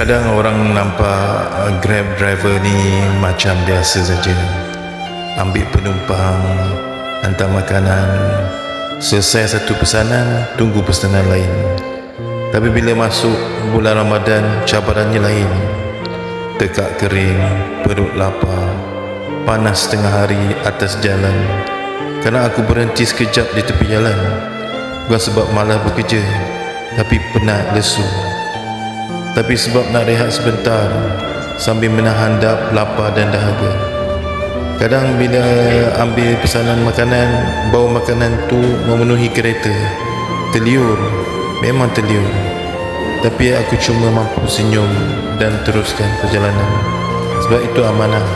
Kadang orang nampak Grab driver ni macam biasa saja. Ambil penumpang, hantar makanan, selesai satu pesanan, tunggu pesanan lain. Tapi bila masuk bulan Ramadan, cabarannya lain. Tekak kering, perut lapar, panas tengah hari atas jalan. Kerana aku berhenti sekejap di tepi jalan, bukan sebab malas bekerja, tapi penat lesu. Tapi sebab nak rehat sebentar sambil menahan lapar dan dahaga. Kadang bila ambil pesanan makanan, bau makanan tu memenuhi kereta. Terliur, memang terliur. Tapi aku cuma mampu senyum dan teruskan perjalanan. Sebab itu amanah.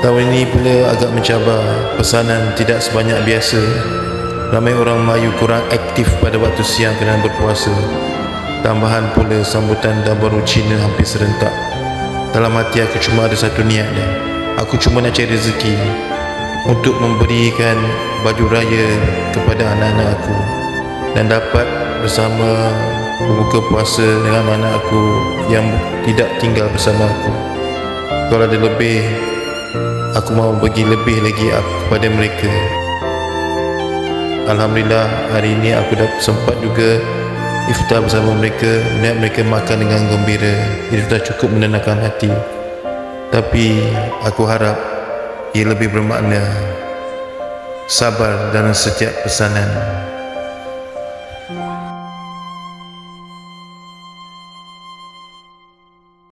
Tahun ini pula agak mencabar. Pesanan tidak sebanyak biasa. Ramai orang Melayu kurang aktif pada waktu siang kerana berpuasa. Tambahan pula sambutan dah baru Cina hampir serentak. Dalam hati aku cuma ada satu niat dia. Aku cuma nak cari rezeki untuk memberikan baju raya kepada anak-anak aku, dan dapat bersama berbuka puasa dengan anak aku yang tidak tinggal bersama aku. Kalau ada lebih, aku mahu bagi lebih lagi kepada mereka. Alhamdulillah, hari ini aku dah sempat juga iftar bersama mereka, melihat mereka makan dengan gembira. Itu dah cukup menenangkan hati. Tapi aku harap ia lebih bermakna. Sabar dalam setiap pesanan.